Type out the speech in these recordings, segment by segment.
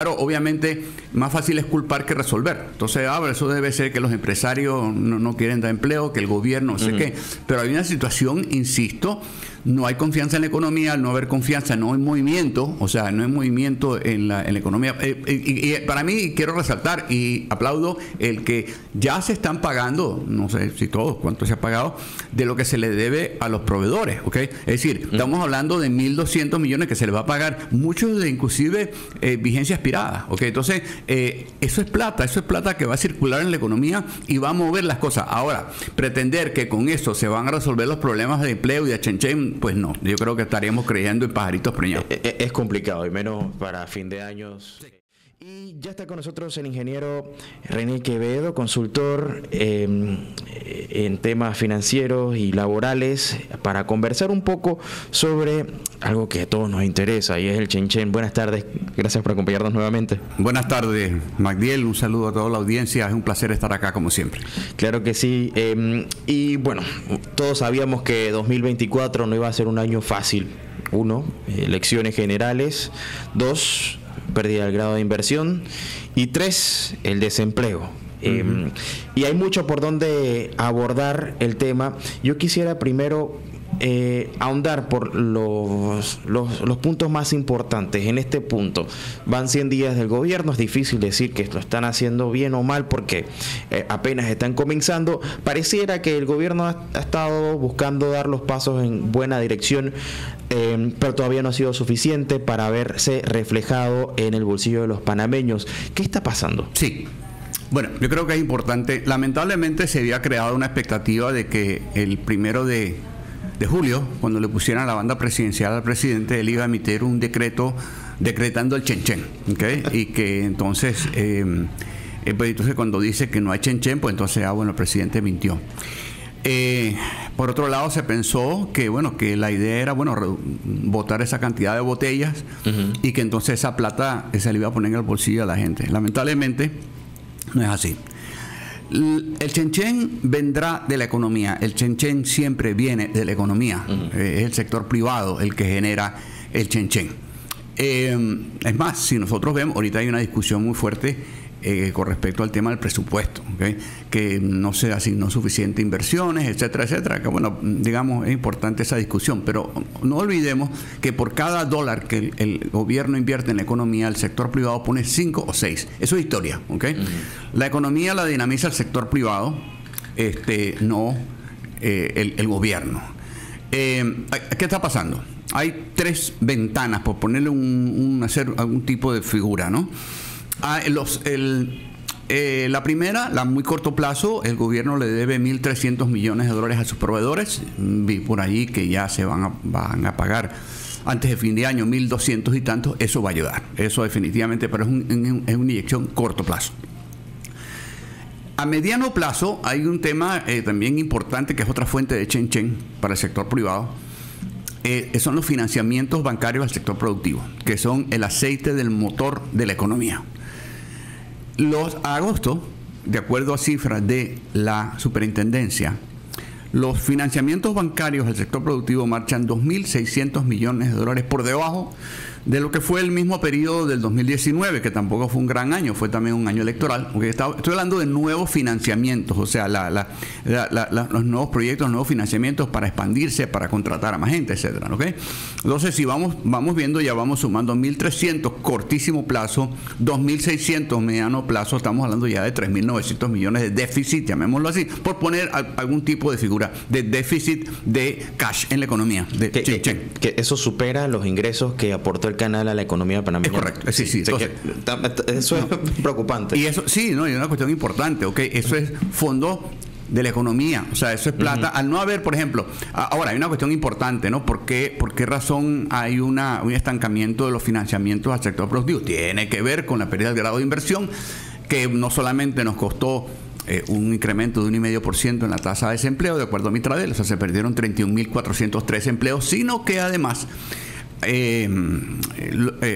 Claro, obviamente, más fácil es culpar que resolver. Entonces, eso debe ser que los empresarios no quieren dar empleo, que el gobierno, no sé qué. Pero hay una situación, insisto, no hay confianza en la economía, al no haber confianza, no hay movimiento, o sea, no hay movimiento en la economía. Y para mí, quiero resaltar y aplaudo el que ya se están pagando, no sé si todos, cuánto se ha pagado, de lo que se le debe a los proveedores, ¿ok? Es decir, estamos hablando de 1.200 millones que se les va a pagar, muchos de inclusive vigencia expirada, ¿ok? Entonces, eso es plata que va a circular en la economía y va a mover las cosas. Ahora, pretender que con eso se van a resolver los problemas de empleo y de chenchen, pues no, yo creo que estaríamos creyendo en pajaritos preñados. Es complicado, y menos para fin de años. Y ya está con nosotros el ingeniero René Quevedo, consultor en temas financieros y laborales, para conversar un poco sobre algo que a todos nos interesa, y es el chenchen. Buenas tardes, gracias por acompañarnos nuevamente. Buenas tardes, Magdiel, un saludo a toda la audiencia, es un placer estar acá como siempre. Claro que sí, y bueno, todos sabíamos que 2024 no iba a ser un año fácil. 1, elecciones generales. 2, pérdida del grado de inversión. Y 3, el desempleo. Y hay mucho por donde abordar el tema. Yo quisiera primero ahondar por los puntos más importantes. En este punto, van 100 días del gobierno. Es difícil decir que lo están haciendo bien o mal porque apenas están comenzando. Pareciera que el gobierno ha estado buscando dar los pasos en buena dirección, pero todavía no ha sido suficiente para verse reflejado en el bolsillo de los panameños. ¿Qué está pasando? Sí. Bueno, yo creo que es importante. Lamentablemente se había creado una expectativa de que el 1 de julio, cuando le pusieran la banda presidencial al presidente, él iba a emitir un decreto decretando el chenchen, ¿okay? Y que entonces, pues entonces cuando dice que no hay chenchen, pues entonces, bueno, el presidente mintió. Por otro lado, se pensó que, bueno, que la idea era, bueno, botar esa cantidad de botellas y que entonces esa plata se le iba a poner en el bolsillo a la gente. Lamentablemente, no es así. El chenchen vendrá de la economía. El chenchen siempre viene de la economía. Es el sector privado el que genera el chenchen. Es más, si nosotros vemos, ahorita hay una discusión muy fuerte con respecto al tema del presupuesto, ¿okay? Que no se asignó suficiente inversiones, etcétera, etcétera. Que bueno, digamos, es importante esa discusión, pero no olvidemos que por cada dólar que el gobierno invierte en la economía, el sector privado pone 5 o 6. Eso es historia, ¿okay? La economía la dinamiza el sector privado, no el gobierno. ¿Qué está pasando? Hay 3 ventanas, por ponerle hacer algún tipo de figura, ¿no? La primera, la muy corto plazo, el gobierno le debe 1.300 millones de dólares a sus proveedores. Vi por ahí que ya se van a pagar antes de fin de año 1.200 y tantos. Eso va a ayudar, eso definitivamente, pero es una inyección corto plazo. A mediano plazo hay un tema también importante, que es otra fuente de chenchen para el sector privado. Son los financiamientos bancarios al sector productivo, que son el aceite del motor de la economía. A agosto, de acuerdo a cifras de la superintendencia, los financiamientos bancarios al sector productivo marchan 2.600 millones de dólares por debajo de lo que fue el mismo periodo del 2019, que tampoco fue un gran año, fue también un año electoral. Porque estoy hablando de nuevos financiamientos, o sea, los nuevos proyectos, los nuevos financiamientos para expandirse, para contratar a más gente, etcétera, ¿okay? Entonces, si vamos viendo, ya vamos sumando 1.300 cortísimo plazo, 2.600 mediano plazo, estamos hablando ya de 3.900 millones de déficit, llamémoslo así, por poner algún tipo de figura de déficit de cash en la economía. Que eso supera los ingresos que aportó el canal a la economía panameña. Es correcto, sí. Entonces, eso es preocupante. Y eso, sí, no, y una cuestión importante, ¿ok? Eso es fondo de la economía, o sea, eso es plata. Al no haber, por ejemplo, ahora hay una cuestión importante, ¿no? ¿Por qué razón hay un estancamiento de los financiamientos al sector productivo? Tiene que ver con la pérdida del grado de inversión, que no solamente nos costó un incremento de 1,5% en la tasa de desempleo, de acuerdo a Mitradel, o sea, se perdieron 31.403 empleos, sino que además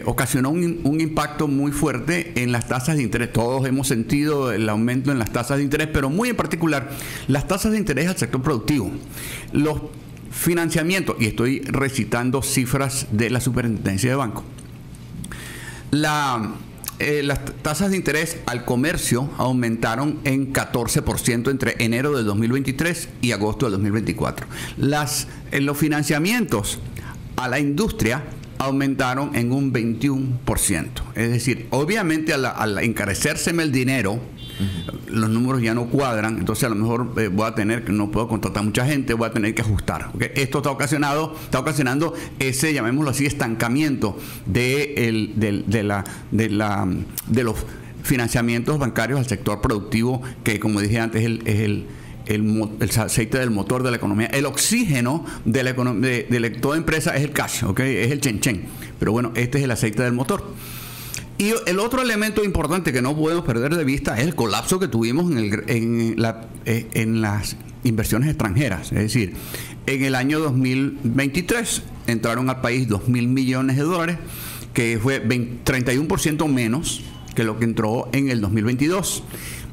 ocasionó un impacto muy fuerte en las tasas de interés. Todos hemos sentido el aumento en las tasas de interés, pero muy en particular las tasas de interés al sector productivo. Los financiamientos, y estoy recitando cifras de la Superintendencia de Banco, las tasas de interés al comercio aumentaron en 14% entre enero del 2023 y agosto del 2024. Los financiamientos a la industria aumentaron en un 21%. Es decir, obviamente al encarecérseme el dinero, los números ya no cuadran, entonces a lo mejor no puedo contratar mucha gente, voy a tener que ajustar. ¿Okay? Esto está ocasionando ese, llamémoslo así, estancamiento de los financiamientos bancarios al sector productivo, que como dije antes el aceite del motor de la economía. El oxígeno de la economía de toda empresa es el cash, ¿okay? Es el chen. Pero bueno, este es el aceite del motor. Y el otro elemento importante que no podemos perder de vista es el colapso que tuvimos en las inversiones extranjeras. Es decir, en el año 2023 entraron al país 2.000 millones de dólares, que fue 31% menos que lo que entró en el 2022.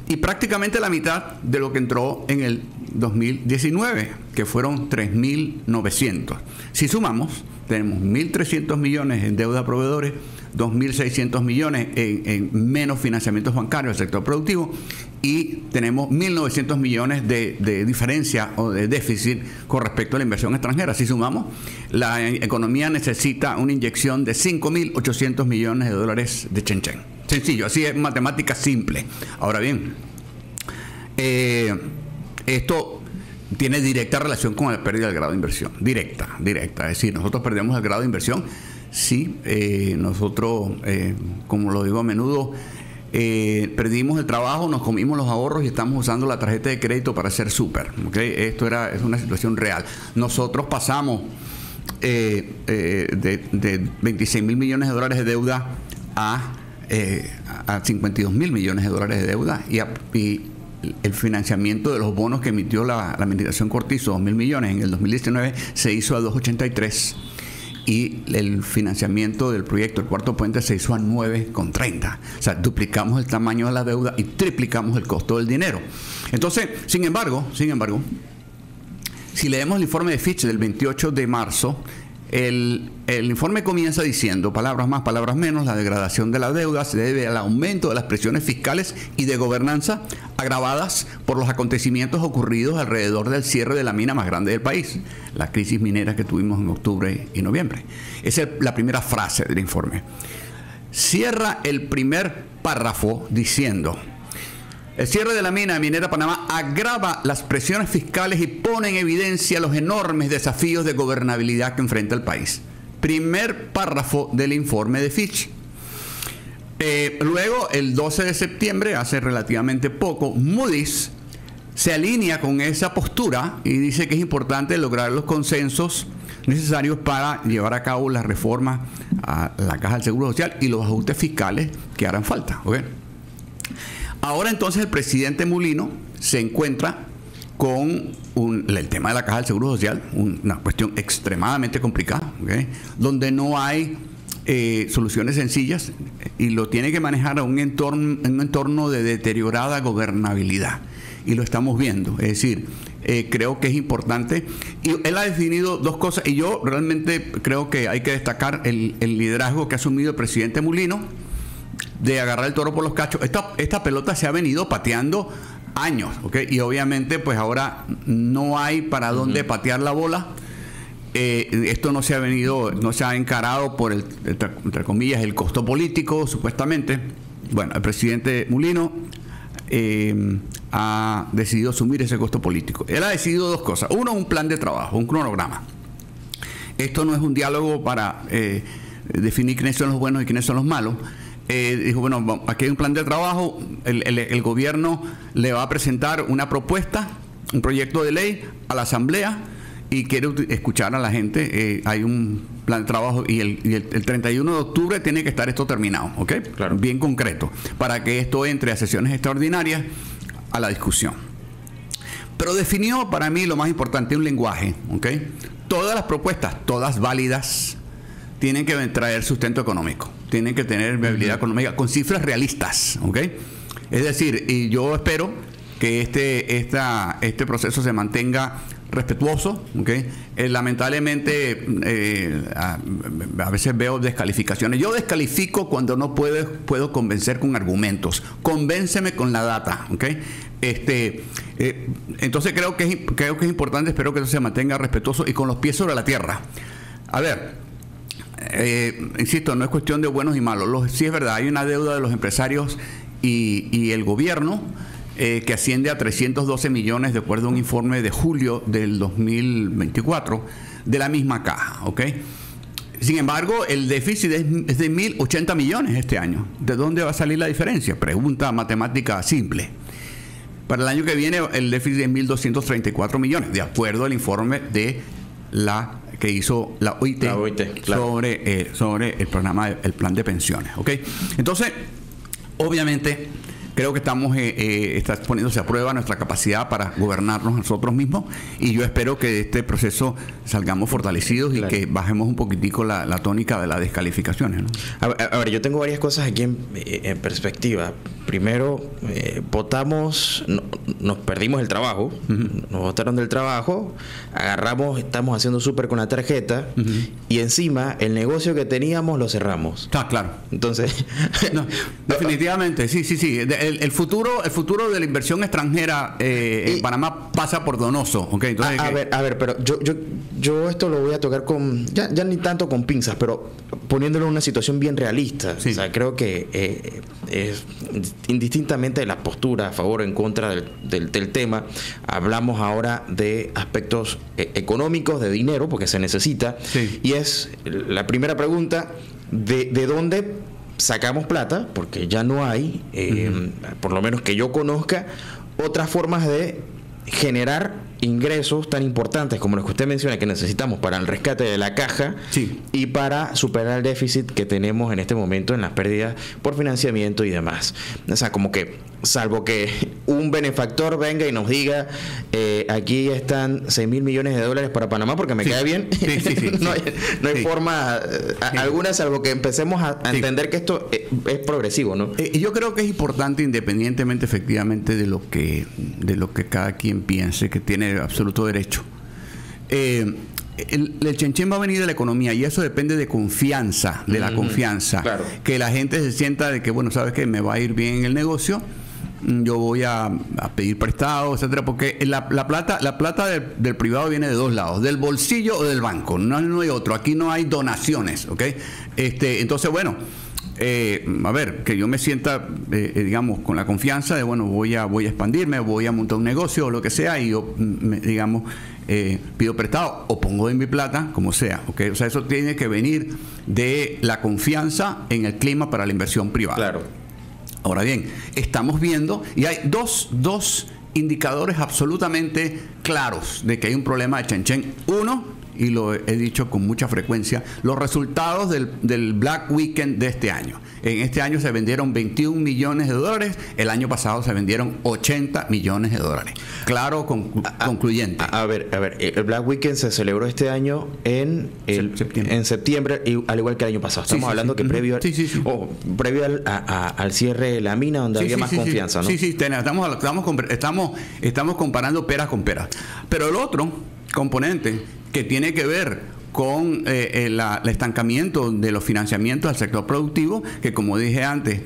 Y prácticamente la mitad de lo que entró en el 2019, que fueron 3.900. Si sumamos, tenemos 1.300 millones en deuda a proveedores, 2.600 millones en menos financiamientos bancarios al sector productivo y tenemos 1.900 millones de diferencia o de déficit con respecto a la inversión extranjera. Si sumamos, la economía necesita una inyección de 5.800 millones de dólares de chen. Sencillo, así es, matemática simple. Ahora bien, esto tiene directa relación con la pérdida del grado de inversión. Directa. Es decir, nosotros perdemos el grado de inversión. Sí, nosotros, como lo digo a menudo, perdimos el trabajo, nos comimos los ahorros y estamos usando la tarjeta de crédito para hacer súper. ¿Okay? Es una situación real. Nosotros pasamos de 26.000 millones de dólares de deuda a 52.000 millones de dólares de deuda y el financiamiento de los bonos que emitió la administración Cortizo, 2.000 millones en el 2019, se hizo a 2.83 y el financiamiento del proyecto, el cuarto puente, se hizo a 9.30. O sea, duplicamos el tamaño de la deuda y triplicamos el costo del dinero. Entonces, sin embargo, si leemos el informe de Fitch del 28 de marzo, el informe comienza diciendo, palabras más, palabras menos, la degradación de la deuda se debe al aumento de las presiones fiscales y de gobernanza agravadas por los acontecimientos ocurridos alrededor del cierre de la mina más grande del país, la crisis minera que tuvimos en octubre y noviembre. Esa es la primera frase del informe. Cierra el primer párrafo diciendo: el cierre de la mina minera Panamá agrava las presiones fiscales y pone en evidencia los enormes desafíos de gobernabilidad que enfrenta el país. Primer párrafo del informe de Fitch. Luego, el 12 de septiembre, hace relativamente poco, Moody's se alinea con esa postura y dice que es importante lograr los consensos necesarios para llevar a cabo las reformas a la Caja del Seguro Social y los ajustes fiscales que harán falta. ¿Okay? Ahora entonces el presidente Mulino se encuentra con el tema de la Caja del Seguro Social, una cuestión extremadamente complicada, ¿okay? Donde no hay soluciones sencillas y lo tiene que manejar en un entorno de deteriorada gobernabilidad. Y lo estamos viendo. Es decir, creo que es importante. Y él ha definido dos cosas y yo realmente creo que hay que destacar el liderazgo que ha asumido el presidente Mulino de agarrar el toro por los cachos. Esta pelota se ha venido pateando años, ¿okay? Y obviamente pues ahora no hay para dónde patear la bola. Esto no se ha encarado por entre comillas, el costo político, supuestamente. Bueno, el presidente Mulino ha decidido asumir ese costo político. Él ha decidido dos cosas. Uno, un plan de trabajo, un cronograma. Esto no es un diálogo para definir quiénes son los buenos y quiénes son los malos. Dijo, bueno, aquí hay un plan de trabajo, el gobierno le va a presentar una propuesta, un proyecto de ley a la asamblea y quiere escuchar a la gente. Hay un plan de trabajo y el 31 de octubre tiene que estar esto terminado, ¿ok? Claro. Bien concreto, para que esto entre a sesiones extraordinarias a la discusión. Pero definió para mí lo más importante, un lenguaje, ¿ok? Todas las propuestas, todas válidas, tienen que traer sustento económico, tienen que tener viabilidad económica con cifras realistas, ¿ok? Es decir, y yo espero que este proceso se mantenga respetuoso, ¿okay? Lamentablemente a veces veo descalificaciones. Yo descalifico cuando no puedo convencer con argumentos. Convénceme con la data, ¿okay? Entonces creo que es importante, espero que eso se mantenga respetuoso y con los pies sobre la tierra. A ver, insisto, no es cuestión de buenos y malos. Sí es verdad, hay una deuda de los empresarios y el gobierno que asciende a 312 millones de acuerdo a un informe de julio del 2024 de la misma caja, ¿ok? Sin embargo, el déficit es de 1.080 millones este año. ¿De dónde va a salir la diferencia? Pregunta matemática simple. Para el año que viene el déficit es 1.234 millones, de acuerdo al informe de que hizo la OIT, claro, sobre el programa, el plan de pensiones, ¿ok? Entonces, obviamente, creo que está poniéndose a prueba nuestra capacidad para gobernarnos nosotros mismos y yo espero que de este proceso salgamos fortalecidos y que bajemos un poquitico la tónica de las descalificaciones, ¿no? A ver, yo tengo varias cosas aquí en perspectiva. Primero, votamos, nos perdimos el trabajo, nos votaron del trabajo, estamos haciendo súper con la tarjeta y encima el negocio que teníamos lo cerramos. Claro. Entonces, no, definitivamente, sí. El futuro de la inversión extranjera en Panamá pasa por Donoso, ¿okay? Entonces, a ver, pero yo esto lo voy a tocar ya ni tanto con pinzas, pero poniéndolo en una situación bien realista. Sí. O sea, creo que es indistintamente de la postura a favor o en contra del tema, hablamos ahora de aspectos económicos, de dinero, porque se necesita, y es la primera pregunta, ¿de dónde sacamos plata? Porque ya no hay, por lo menos que yo conozca, otras formas de generar ingresos tan importantes como los que usted menciona que necesitamos para el rescate de la caja y para superar el déficit que tenemos en este momento en las pérdidas por financiamiento y demás. O sea, como que salvo que un benefactor venga y nos diga aquí están 6.000 millones de dólares para Panamá porque me queda bien, no hay forma alguna, salvo que empecemos a entender que esto es progresivo, ¿no? Yo creo que es importante, independientemente efectivamente de lo que cada quien piense, que tiene absoluto derecho. El chenchen va a venir de la economía y eso depende de confianza, de la confianza. Claro. Que la gente se sienta de que, bueno, sabes que me va a ir bien en el negocio, yo voy a pedir prestado, etcétera, porque la plata del privado viene de dos lados, del bolsillo o del banco, no hay otro, aquí no hay donaciones, ¿ok? Entonces, bueno, a ver, que yo me sienta, digamos, con la confianza de, bueno, voy a expandirme, voy a montar un negocio o lo que sea, y yo, digamos, pido prestado o pongo de mi plata, como sea, ¿ok? O sea, eso tiene que venir de la confianza en el clima para la inversión privada. Claro. Ahora bien, estamos viendo, y hay dos indicadores absolutamente claros de que hay un problema de chenchen. Uno, y lo he dicho con mucha frecuencia, los resultados del Black Weekend de este año. En este año se vendieron 21 millones de dólares, el año pasado se vendieron 80 millones de dólares. Claro, concluyente. A ver, el Black Weekend se celebró este año en septiembre, al igual que el año pasado. Estamos hablando que previo al cierre de la mina, donde había más confianza, ¿no? Sí, estamos comparando peras con peras. Pero el otro componente que tiene que ver con el estancamiento de los financiamientos al sector productivo, que como dije antes,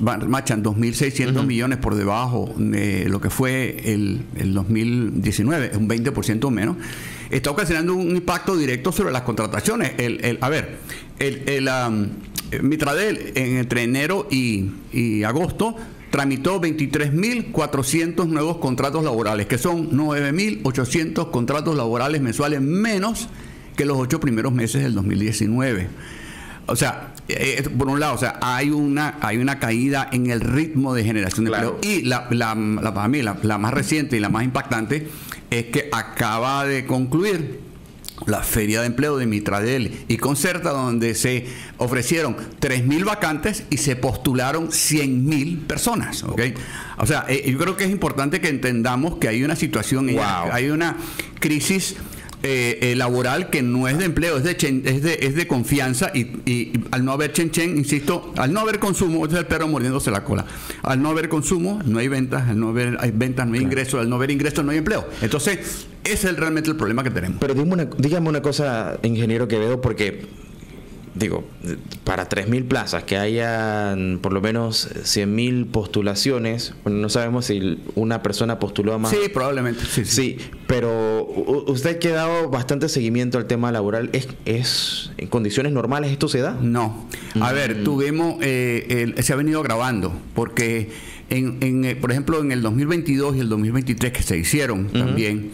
marchan 2.600 millones por debajo de lo que fue el 2019, un 20% menos, está ocasionando un impacto directo sobre las contrataciones. Mitradel entre enero y agosto tramitó 23.400 nuevos contratos laborales, que son 9.800 contratos laborales mensuales menos que los 8 primeros meses del 2019. O sea, por un lado, o sea, hay una caída en el ritmo de generación de empleo. Y para mí, la más reciente y la más impactante es que acaba de concluir la Feria de Empleo de Mitradel y Concerta, donde se ofrecieron 3.000 vacantes y se postularon 100.000 personas, ¿okay? O sea, yo creo que es importante que entendamos que hay una situación, hay una crisis laboral que no es de empleo, es de confianza y al no haber chenchen, insisto, al no haber consumo, es el perro mordiéndose la cola. Al no haber consumo, no hay ventas, al no haber ventas, no hay ingresos, al no haber ingresos, no hay empleo. Entonces, Ese es realmente el problema que tenemos. Pero dígame una cosa, ingeniero Quevedo, porque digo, para 3.000 plazas, que hayan por lo menos 100.000 postulaciones, bueno, no sabemos si una persona postuló a más. Sí, probablemente. Sí, pero usted que ha dado bastante seguimiento al tema laboral, ¿es en condiciones normales esto se da? No. A ver, tuvimos, se ha venido grabando, porque por ejemplo, en el 2022 y el 2023 que se hicieron también,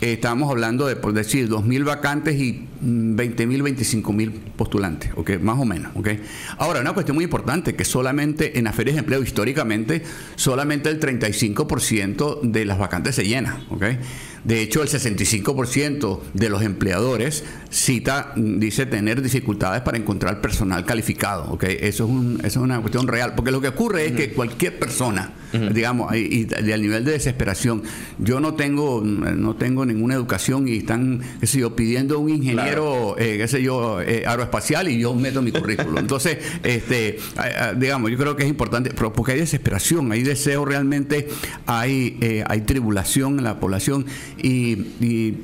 estábamos hablando de, por decir, 2.000 vacantes y 20.000, 25.000 postulantes, ¿ok? Más o menos, ¿ok? Ahora, una cuestión muy importante, que solamente en las ferias de empleo, históricamente, solamente el 35% de las vacantes se llena, ¿ok? De hecho, el 65% de los empleadores dice tener dificultades para encontrar personal calificado, ¿ok? Eso es una cuestión real, porque lo que ocurre es que cualquier persona, digamos, y al nivel de desesperación, yo no tengo ninguna educación y están, qué sé yo, pidiendo un ingeniero, qué sé yo, aeroespacial, y yo meto mi currículum. Entonces, digamos, yo creo que es importante, porque hay desesperación, hay deseo realmente, hay tribulación en la población. Y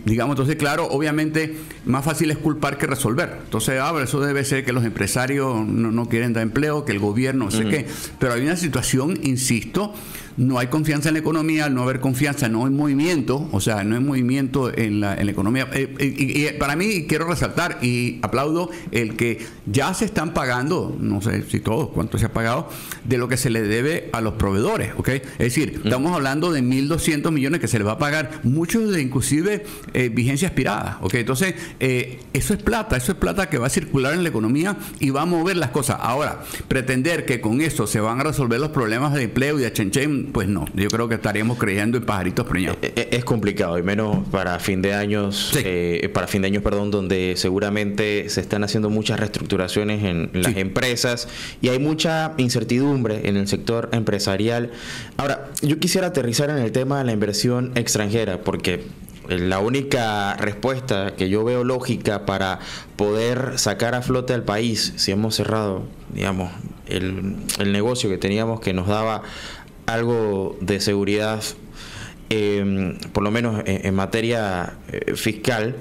digamos, entonces, claro, obviamente más fácil es culpar que resolver. Entonces, eso debe ser que los empresarios no quieren dar empleo, que el gobierno, no sé qué. Pero hay una situación, insisto, no hay confianza en la economía. Al no haber confianza, no hay movimiento, o sea, no hay movimiento en la economía. Y para mí, quiero resaltar y aplaudo el que ya se están pagando, no sé si todos, cuánto se ha pagado, de lo que se le debe a los proveedores, ¿ok? Es decir, estamos hablando de 1.200 millones que se les va a pagar, muchos de inclusive vigencia expirada, ¿ok? Entonces, eso es plata que va a circular en la economía y va a mover las cosas. Ahora, pretender que con eso se van a resolver los problemas de empleo y de chenchen, pues no, yo creo que estaríamos creyendo en pajaritos preñados. Es complicado, y menos para fin de años, donde seguramente se están haciendo muchas reestructuraciones en las empresas y hay mucha incertidumbre en el sector empresarial. Ahora, yo quisiera aterrizar en el tema de la inversión extranjera, porque la única respuesta que yo veo lógica para poder sacar a flote al país, si hemos cerrado, digamos, el negocio que teníamos que nos daba algo de seguridad, por lo menos en materia fiscal,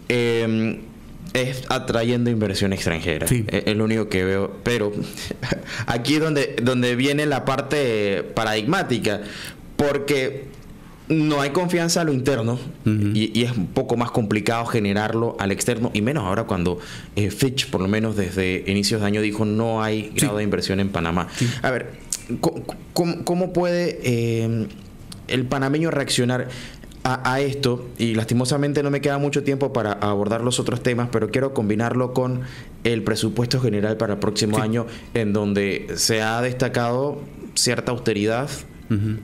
es atrayendo inversión extranjera. Sí. Es lo único que veo. Pero aquí es donde viene la parte paradigmática, porque no hay confianza a lo interno y es un poco más complicado generarlo al externo, y menos ahora cuando Fitch, por lo menos desde inicios de año, dijo no hay grado de inversión en Panamá. Sí. A ver, ¿cómo puede el panameño reaccionar a esto? Y lastimosamente no me queda mucho tiempo para abordar los otros temas, pero quiero combinarlo con el presupuesto general para el próximo año, en donde se ha destacado cierta austeridad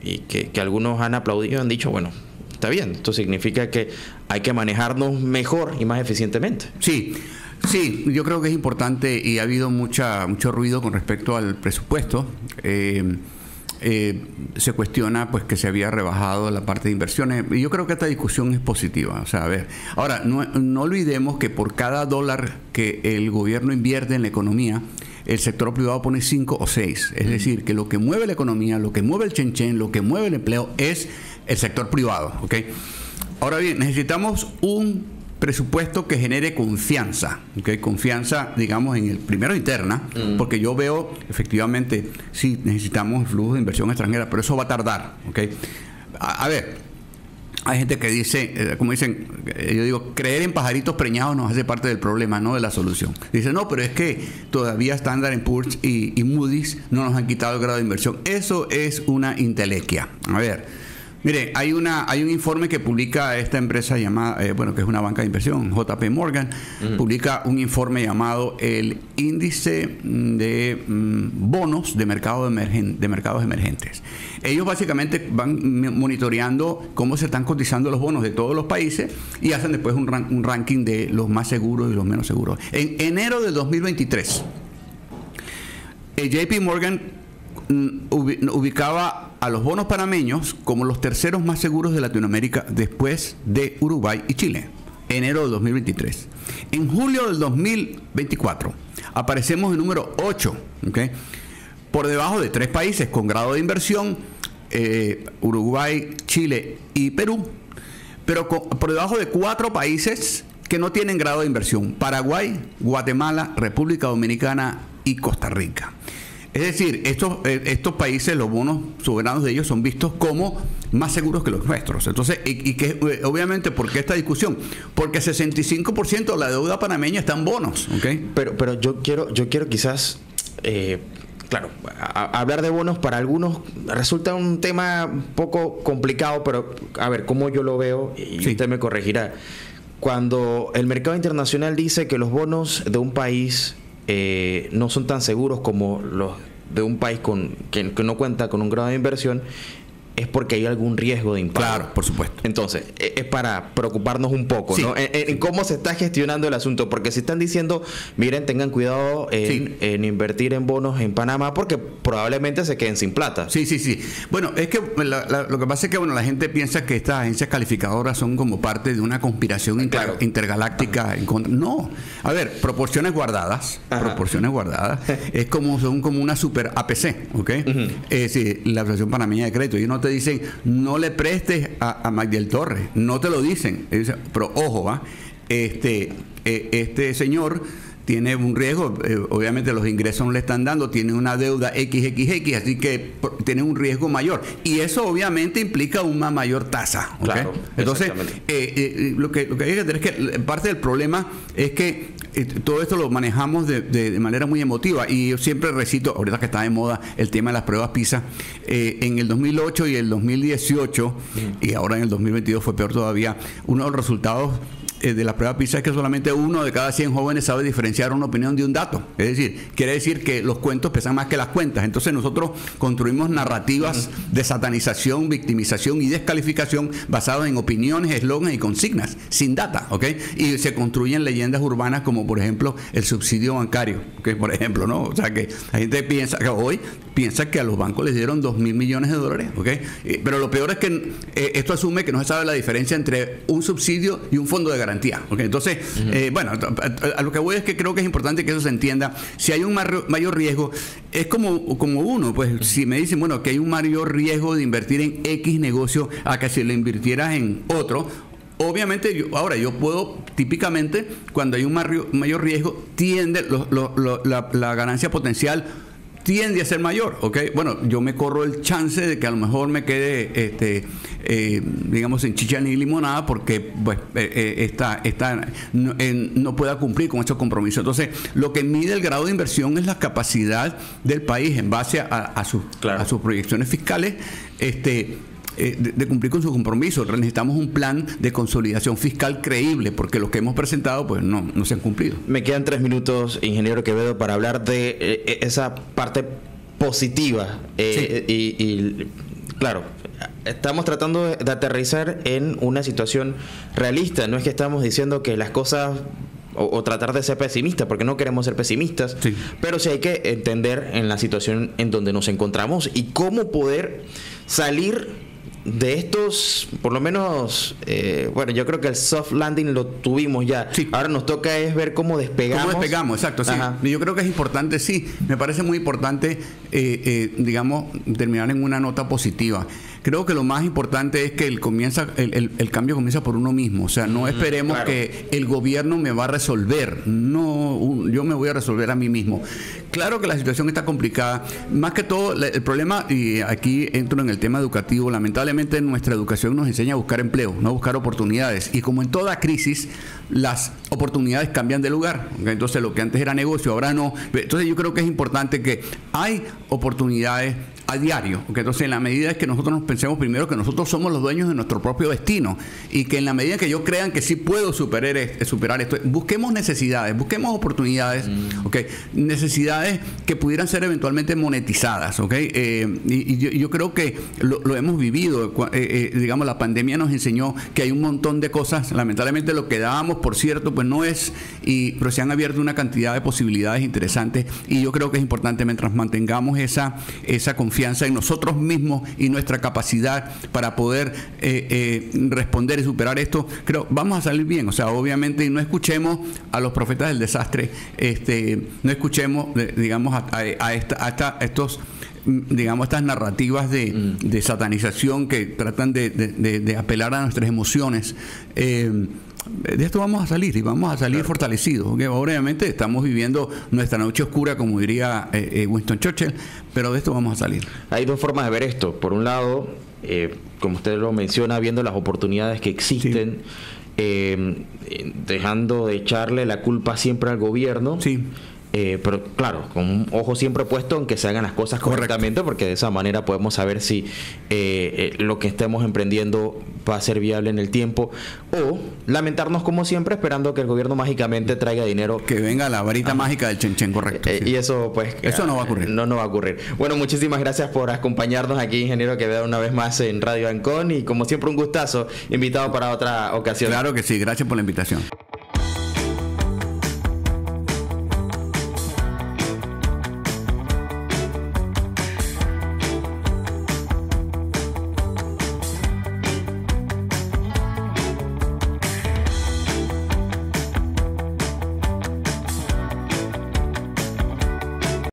y que algunos han aplaudido y han dicho, bueno, está bien, esto significa que hay que manejarnos mejor y más eficientemente. Sí, yo creo que es importante, y ha habido mucho ruido con respecto al presupuesto. Se cuestiona pues que se había rebajado la parte de inversiones, y yo creo que esta discusión es positiva. O sea, a ver, ahora no olvidemos que por cada dólar que el gobierno invierte en la economía, el sector privado pone 5 o 6. Es decir, que lo que mueve la economía, lo que mueve el chenchen, lo que mueve el empleo es el sector privado, ¿ok? Ahora bien, necesitamos un presupuesto que genere confianza, ¿okay? Confianza, digamos, en el primero interna, porque yo veo, efectivamente, sí, necesitamos el flujo de inversión extranjera, pero eso va a tardar, ¿ok? A ver, hay gente que dice, como dicen, yo digo, creer en pajaritos preñados nos hace parte del problema, no de la solución. Dice, no, pero es que todavía Standard & Poor's y Moody's no nos han quitado el grado de inversión. Eso es una intelequia. A ver, mire, hay un informe que publica esta empresa llamada, que es una banca de inversión, JP Morgan, publica un informe llamado el Índice de Bonos de Mercados Emergentes. Ellos básicamente van monitoreando cómo se están cotizando los bonos de todos los países y hacen después un ranking de los más seguros y los menos seguros. En enero de 2023, JP Morgan ubicaba a los bonos panameños como los terceros más seguros de Latinoamérica después de Uruguay y Chile. Enero de 2023. En julio del 2024 aparecemos en número 8, ¿okay? Por debajo de 3 países con grado de inversión, Uruguay, Chile y Perú. pero por debajo de 4 países que no tienen grado de inversión: Paraguay, Guatemala, República Dominicana y Costa Rica. Es decir, estos países, los bonos soberanos de ellos son vistos como más seguros que los nuestros. Entonces, y que obviamente, ¿por qué esta discusión? Porque 65% de la deuda panameña está en bonos, ¿okay? Pero yo quiero quizás, claro, hablar de bonos para algunos resulta un tema un poco complicado, pero a ver, cómo yo lo veo, y sí, usted me corregirá. Cuando el mercado internacional dice que los bonos de un país no son tan seguros como los de un país que no cuenta con un grado de inversión, es porque hay algún riesgo de impago. Claro, por supuesto. Entonces, es para preocuparnos un poco, sí, ¿no? En cómo se está gestionando el asunto, porque si están diciendo, miren, tengan cuidado en invertir en bonos en Panamá, porque probablemente se queden sin plata. Sí. Bueno, es que lo que pasa es que la gente piensa que estas agencias calificadoras son como parte de una conspiración intergaláctica en contra. No. A ver, proporciones guardadas. Es son como una super APC, ¿ok? Es decir, la Asociación Panameña de Crédito. Y no te dicen, no le prestes a Magdiel Torres, no te lo dicen, pero ojo, este señor tiene un riesgo, obviamente los ingresos no le están dando, tiene una deuda XXX, así que tiene un riesgo mayor, y eso obviamente implica una mayor tasa, ¿okay? Claro, entonces lo que hay que tener es que parte del problema es que todo esto lo manejamos de manera muy emotiva, y yo siempre recito, ahorita que está de moda el tema de las pruebas PISA, en el 2008 y el 2018, y ahora en el 2022 fue peor todavía, uno de los resultados de la prueba PISA es que solamente 1 de cada 100 jóvenes sabe diferenciar una opinión de un dato. Es decir, quiere decir que los cuentos pesan más que las cuentas. Entonces nosotros construimos narrativas de satanización, victimización y descalificación basadas en opiniones, eslogans y consignas, sin data, ¿ok? Y se construyen leyendas urbanas como, por ejemplo, el subsidio bancario, ¿ok? Por ejemplo, ¿no? O sea, que la gente piensa que a los bancos les dieron $2,000 millones, ¿ok? Pero lo peor es que esto asume que no se sabe la diferencia entre un subsidio y un fondo de garantía, ¿okay? Entonces, a lo que voy es que creo que es importante que eso se entienda. Si hay un mayor riesgo, es como uno, pues si me dicen, bueno, que hay un mayor riesgo de invertir en X negocio a que si lo invirtieras en otro, obviamente yo puedo, típicamente, cuando hay un mayor riesgo, tiende la ganancia potencial tiende a ser mayor, ¿ok? Bueno, yo me corro el chance de que a lo mejor me quede, digamos, en chicha ni limonada porque, pues, no pueda cumplir con estos compromisos. Entonces, lo que mide el grado de inversión es la capacidad del país en base a sus proyecciones fiscales, de cumplir con su compromiso. Necesitamos un plan de consolidación fiscal creíble, porque los que hemos presentado pues no se han cumplido. Me quedan 3 minutos, ingeniero Quevedo, para hablar de esa parte positiva. Y claro, estamos tratando de aterrizar en una situación realista. No es que estamos diciendo que las cosas o tratar de ser pesimistas, porque no queremos ser pesimistas, pero sí hay que entender en la situación en donde nos encontramos y cómo poder salir de estos, por lo menos, yo creo que el soft landing lo tuvimos ya. Sí. Ahora nos toca es ver cómo despegamos. ¿Cómo despegamos? Exacto, sí. Yo creo que es importante, me parece muy importante, digamos, terminar en una nota positiva. Creo que lo más importante es que el cambio comienza por uno mismo. O sea, no esperemos que el gobierno me va a resolver. No, yo me voy a resolver a mí mismo. Claro que la situación está complicada. Más que todo, el problema, y aquí entro en el tema educativo, lamentablemente nuestra educación nos enseña a buscar empleo, no a buscar oportunidades. Y como en toda crisis, las oportunidades cambian de lugar. Entonces, lo que antes era negocio, ahora no. Entonces, yo creo que es importante que hay oportunidades a diario, porque entonces en la medida es que nosotros nos pensemos primero que nosotros somos los dueños de nuestro propio destino, y que en la medida que yo crean que sí puedo superar esto, busquemos necesidades, busquemos oportunidades, ¿okay? Necesidades que pudieran ser eventualmente monetizadas, ¿okay? Y yo creo que lo hemos vivido, digamos, la pandemia nos enseñó que hay un montón de cosas, lamentablemente lo que dábamos por cierto pues no es, pero se han abierto una cantidad de posibilidades interesantes, y yo creo que es importante, mientras mantengamos esa confianza en nosotros mismos y nuestra capacidad para poder responder y superar esto, creo vamos a salir bien. O sea, obviamente no escuchemos a los profetas del desastre, no escuchemos, digamos, a estos digamos, estas narrativas de satanización que tratan de apelar a nuestras emociones. De esto vamos a salir y vamos a salir fortalecidos. ¿Okay? Obviamente estamos viviendo nuestra noche oscura, como diría Winston Churchill, pero de esto vamos a salir. Hay dos formas de ver esto. Por un lado, como usted lo menciona, viendo las oportunidades que existen, dejando de echarle la culpa siempre al gobierno. Sí. Pero claro, con un ojo siempre puesto en que se hagan las cosas correctamente, porque de esa manera podemos saber si lo que estemos emprendiendo va a ser viable en el tiempo, o lamentarnos como siempre esperando que el gobierno mágicamente traiga dinero. Que venga la varita mágica del chenchen, correcto. Y eso pues... Eso no va a ocurrir. No va a ocurrir. Bueno, muchísimas gracias por acompañarnos aquí, ingeniero Quevedo, una vez más en Radio Ancon, y como siempre un gustazo, invitado para otra ocasión. Claro que sí, gracias por la invitación.